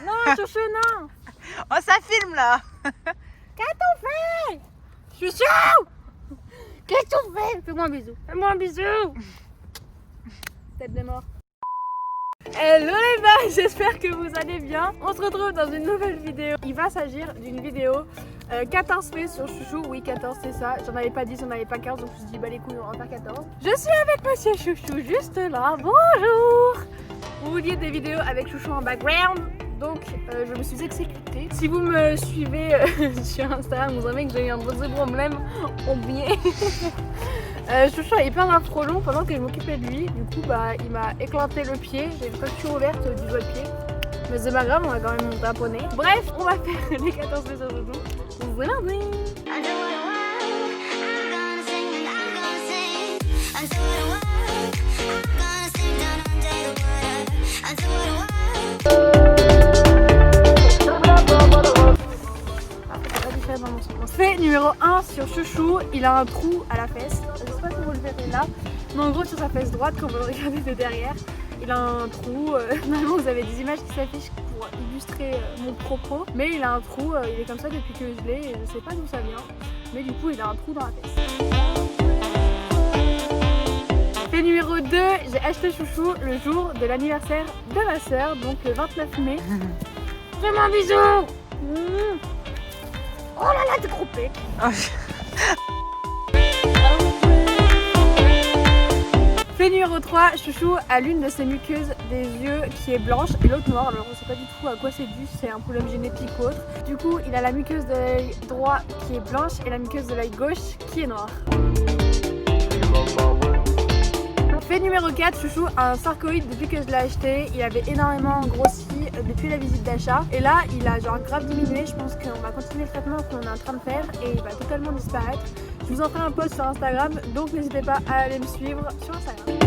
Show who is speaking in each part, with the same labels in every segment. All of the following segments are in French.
Speaker 1: Non, chouchou, non.
Speaker 2: Oh, ça filme là.
Speaker 1: Qu'est-ce qu'on fait? Chouchou! Qu'est-ce qu'on fait? Fais-moi un bisou. Fais-moi un bisou. Tête de mort. Hello les gars, j'espère que vous allez bien. On se retrouve dans une nouvelle vidéo. Il va s'agir d'une vidéo 14 faits sur Chouchou. Oui, 14 c'est ça. J'en avais pas 10, j'en avais pas 15, donc je me suis dit bah les couilles on va faire 14. Je suis avec monsieur Chouchou juste là. Bonjour. Vous vouliez des vidéos avec Chouchou en background, donc je me suis exécutée. Si vous me suivez sur Instagram, vous savez que j'ai eu un gros problème au pied. Chouchou a eu plein d'intro long pendant que je m'occupais de lui. Du coup, bah, il m'a éclaté le pied. J'ai une fracture ouverte du doigt de pied. Mais c'est pas grave, on va quand même monter un poney. Bref, on va faire les 14 faits sur Chouchou. Vous vous lancez. Fait numéro 1 sur Chouchou, il a un trou à la fesse. Je sais pas si vous le verrez là, mais en gros sur sa fesse droite, quand vous le regardez de derrière, il a un trou. Normalement vous avez des images qui s'affichent pour illustrer mon propos, mais il a un trou, il est comme ça depuis que je l'ai et je sais pas d'où ça vient, mais du coup il a un trou dans la fesse. Fait numéro 2, j'ai acheté Chouchou le jour de l'anniversaire de ma soeur, donc le 29 mai. Fais-moi un bisou. Oh là là, t'es trop pec. Fait numéro 3, Chouchou a l'une de ses muqueuses des yeux qui est blanche et l'autre noire. Alors on sait pas du tout à quoi c'est dû, c'est un problème génétique ou autre. Du coup, il a la muqueuse de l'œil droit qui est blanche et la muqueuse de l'œil gauche qui est noire. Fait numéro 4, Chouchou a un sarcoïde depuis que je l'ai acheté. Il avait énormément grossi depuis la visite d'achat. Et là, il a genre grave diminué. Je pense qu'on va continuer le traitement qu'on est en train de faire et il va totalement disparaître. Je vous en ferai un post sur Instagram, donc n'hésitez pas à aller me suivre sur Instagram.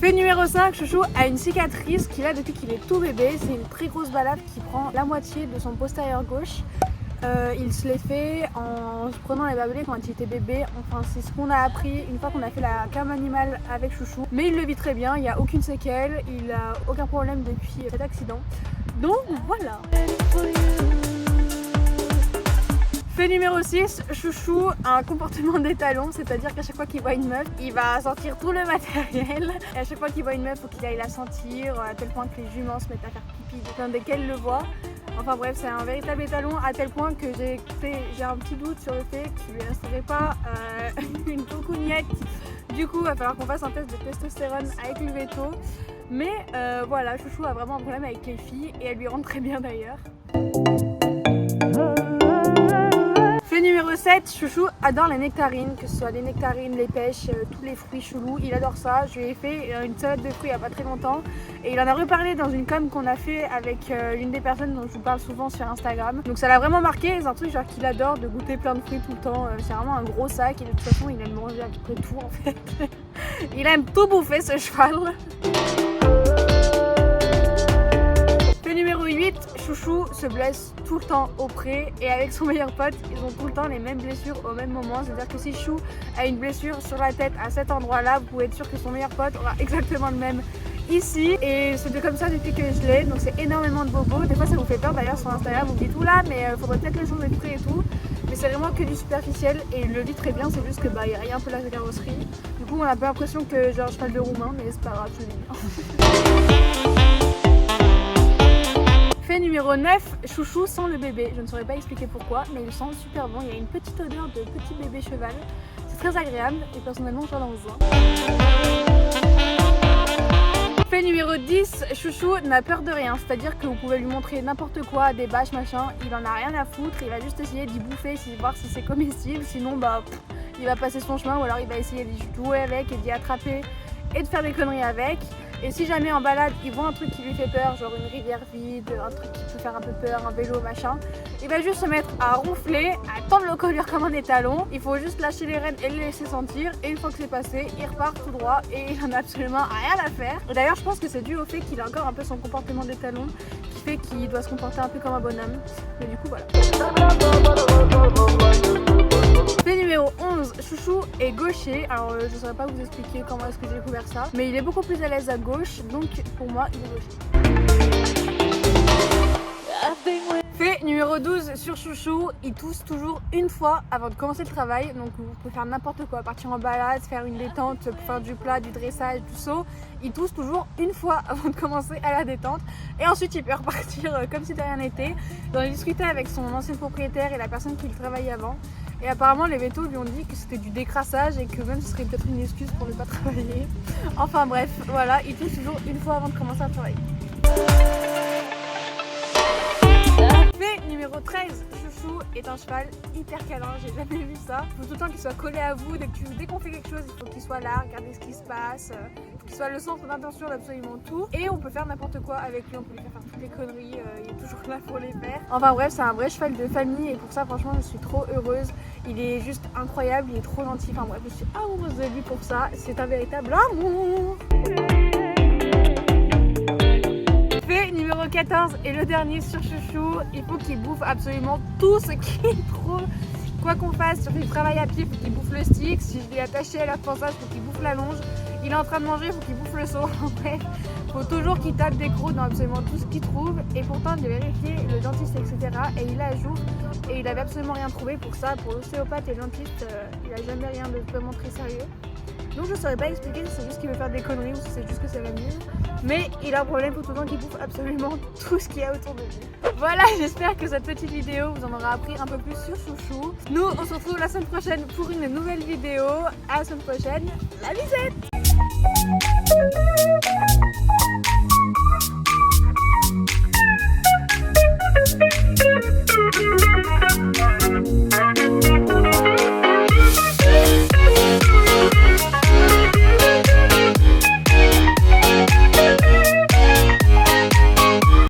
Speaker 1: Fait numéro 5, Chouchou a une cicatrice qu'il a depuis qu'il est tout bébé. C'est une très grosse balafre qui prend la moitié de son postérieur gauche. Il se l'est fait en se prenant les barbelés quand il était bébé. Enfin, c'est ce qu'on a appris une fois qu'on a fait la came animale avec Chouchou. Mais il le vit très bien, il n'y a aucune séquelle, il n'a aucun problème depuis cet accident. Donc voilà. Fait numéro 6, Chouchou a un comportement d'étalon, c'est-à-dire qu'à chaque fois qu'il voit une meuf, il va sortir tout le matériel. Et à chaque fois qu'il voit une meuf, il faut qu'il aille la sentir, à tel point que les juments se mettent à faire pipi dès qu'elles le voient. Enfin bref, c'est un véritable étalon à tel point que j'ai un petit doute sur le fait qu'il lui resterait pas une coucougnette. Du coup, il va falloir qu'on fasse un test de testostérone avec le veto. Mais voilà, Chouchou a vraiment un problème avec les filles et elle lui rentre très bien d'ailleurs. Fait numéro 7, Chouchou adore les nectarines, que ce soit les nectarines, les pêches, tous les fruits chelous, il adore ça. Je lui ai fait une salade de fruits il n'y a pas très longtemps et il en a reparlé dans une com qu'on a fait avec l'une des personnes dont je vous parle souvent sur Instagram. Donc ça l'a vraiment marqué, c'est un truc genre qu'il adore de goûter plein de fruits tout le temps. C'est vraiment un gros sac et de toute façon il aime manger à peu près tout en fait. Il aime tout bouffer ce cheval. Numéro 8, Chouchou se blesse tout le temps au pré et avec son meilleur pote, ils ont tout le temps les mêmes blessures au même moment. C'est-à-dire que si Chou a une blessure sur la tête à cet endroit-là, vous pouvez être sûr que son meilleur pote aura exactement le même ici. Et c'est comme ça depuis que je l'ai, donc c'est énormément de bobos. Des fois ça vous fait peur d'ailleurs sur Instagram, vous dites oula mais faudrait peut-être le changer de pré et tout. Mais c'est vraiment que du superficiel et il le vit très bien, c'est juste que bah il y a un peu la carrosserie. Du coup on a un peu l'impression que j'ai un cheval de roumain, mais c'est pas grave, je l'ai bien. Fait numéro 9, Chouchou sent le bébé. Je ne saurais pas expliquer pourquoi, mais il sent super bon. Il y a une petite odeur de petit bébé cheval. C'est très agréable et personnellement j'en ai besoin. Fait numéro 10, Chouchou n'a peur de rien. C'est-à-dire que vous pouvez lui montrer n'importe quoi, des bâches, machin. Il en a rien à foutre. Il va juste essayer d'y bouffer, voir si c'est comestible. Sinon, bah, il va passer son chemin ou alors il va essayer d'y jouer avec et d'y attraper et de faire des conneries avec. Et si jamais en balade il voit un truc qui lui fait peur, genre une rivière vide, un truc qui peut faire un peu peur, un vélo, machin, il va juste se mettre à ronfler, à tendre le collier comme un étalon. Il faut juste lâcher les rênes et le laisser sentir. Et une fois que c'est passé, il repart tout droit et il en a absolument rien à faire. Et d'ailleurs je pense que c'est dû au fait qu'il a encore un peu son comportement d'étalon qui fait qu'il doit se comporter un peu comme un bonhomme. Mais du coup voilà. numéro 11, Chouchou est gaucher. Alors je ne saurais pas vous expliquer comment est-ce que j'ai découvert ça, mais il est beaucoup plus à l'aise à gauche, donc pour moi il est gaucher. Fait numéro 12 sur Chouchou, il tousse toujours une fois avant de commencer le travail. Donc vous pouvez faire n'importe quoi, partir en balade, faire une détente, pour faire du plat, du dressage, du saut. Il tousse toujours une fois avant de commencer à la détente. Et ensuite il peut repartir comme si de rien n'était. J'en ai discuté avec son ancien propriétaire et la personne qui le travaillait avant. Et apparemment les vétos lui ont dit que c'était du décrassage et que même ce serait peut-être une excuse pour ne pas travailler. Enfin bref, voilà, il tousse toujours une fois avant de commencer à travailler. Fait numéro 13, Chouchou est un cheval hyper câlin, j'ai jamais vu ça. Il faut tout le temps qu'il soit collé à vous, dès qu'on fait quelque chose, il faut qu'il soit là, regarder ce qui se passe, qu'il soit le centre d'attention d'absolument tout. Et on peut faire n'importe quoi avec lui, on peut lui faire toutes les conneries, il est toujours là pour les faire. Enfin bref, c'est un vrai cheval de famille et pour ça franchement je suis trop heureuse. Il est juste incroyable, il est trop gentil, enfin bref, je suis amoureuse de lui pour ça, c'est un véritable amour. Fait numéro 14 et le dernier sur Chouchou, il faut qu'il bouffe absolument tout ce qu'il trouve. Quoi qu'on fasse, sur il travaille à pied, il faut qu'il bouffe le stick. Si je l'ai attaché à la pensage, il faut qu'il bouffe la longe. Il est en train de manger, il faut qu'il bouffe le seau. Bref, il faut toujours qu'il tape des crocs dans absolument tout ce qu'il trouve. Et pourtant, il a vérifié le dentiste, etc. Et il est à jour. Et il avait absolument rien trouvé pour ça. Pour l'ostéopathe et le dentiste, il n'a jamais rien de vraiment très sérieux. Donc je ne saurais pas expliquer si c'est juste qu'il veut faire des conneries ou si c'est juste que ça va mieux. Mais il a un problème pour tout le temps qu'il bouffe absolument tout ce qu'il y a autour de lui. Voilà, j'espère que cette petite vidéo vous en aura appris un peu plus sur Chouchou. Nous, on se retrouve la semaine prochaine pour une nouvelle vidéo. À la semaine prochaine, la bisette!